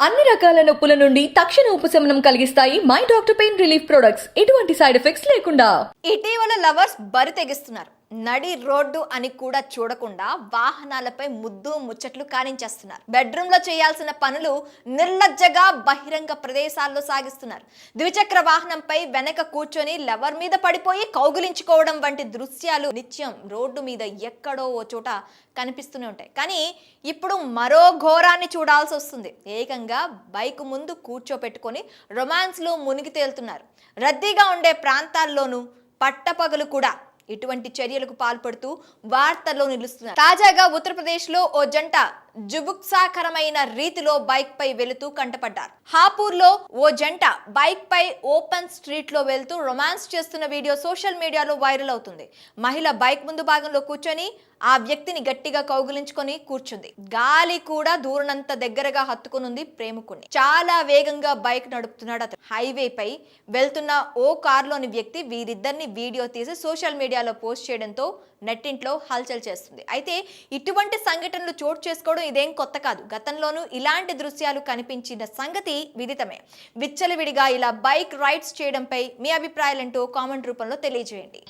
అన్ని రకాల నొప్పుల నుండి తక్షణ ఉపశమనం కలిగిస్తాయి my doctor pain relief products. ఎటువంటి సైడ్ ఎఫెక్ట్స్ లేకుండా. ఇటీవల లవర్స్ బరి తెగిస్తున్నారు. నడి రోడ్డు అని కూడా చూడకుండా వాహనాలపై ముద్దు ముచ్చట్లు కానించేస్తున్నారు. బెడ్రూమ్ లో చేయాల్సిన పనులు నిర్లజ్జగా బహిరంగ ప్రదేశాల్లో సాగిస్తున్నారు. ద్విచక్ర వాహనంపై వెనక కూర్చొని లవర్ మీద పడిపోయి కౌగిలించుకోవడం వంటి దృశ్యాలు నిత్యం రోడ్డు మీద ఎక్కడో ఓ చోట కనిపిస్తూనే ఉంటాయి. కానీ ఇప్పుడు మరో ఘోరాన్ని చూడాల్సి వస్తుంది. ఏకంగా బైక్ ముందు కూర్చోపెట్టుకొని రొమాన్స్ లో మునిగి తేలుతున్నారు. రద్దీగా ఉండే ప్రాంతాల్లోనూ పట్టపగలు కూడా ఇటువంటి చర్యలకు పాల్పడుతూ వార్తల్లో నిలుస్తున్నారు. తాజాగా ఉత్తరప్రదేశ్ లో ఓ జంట జుగుప్సాకరమైన రీతిలో బైక్ పై వెళుతూ కంటపడ్డారు. హాపూర్ లో ఓ జంట బైక్ పై ఓపెన్ స్ట్రీట్ లో వెళ్తూ రొమాన్స్ చేస్తున్న వీడియో సోషల్ మీడియాలో వైరల్ అవుతుంది. మహిళ బైక్ ముందు భాగంలో కూర్చొని ఆ వ్యక్తిని గట్టిగా కౌగిలించుకొని కూర్చుంది. గాలి కూడా దూరనంత దగ్గరగా హత్తుకునుంది ప్రేమికుణ్ణి. చాలా వేగంగా బైక్ నడుపుతున్నాడు అతను. హైవే పై వెళ్తున్న ఓ కారులోని వ్యక్తి వీరిద్దరిని వీడియో తీసి సోషల్ మీడియాలో పోస్ట్ చేయడంతో నెట్టింట్లో హల్చల్ చేస్తుంది. అయితే ఇటువంటి సంఘటనలు చోటు చేసుకోవడం ఇదేం కొత్త కాదు. గతంలోనూ ఇలాంటి దృశ్యాలు కనిపించిన సంగతి విదితమే. విచ్చలవిడిగా ఇలా బైక్ రైడ్స్ చేయడంపై మీ అభిప్రాయాలంటూ కామెంట్ రూపంలో తెలియజేయండి.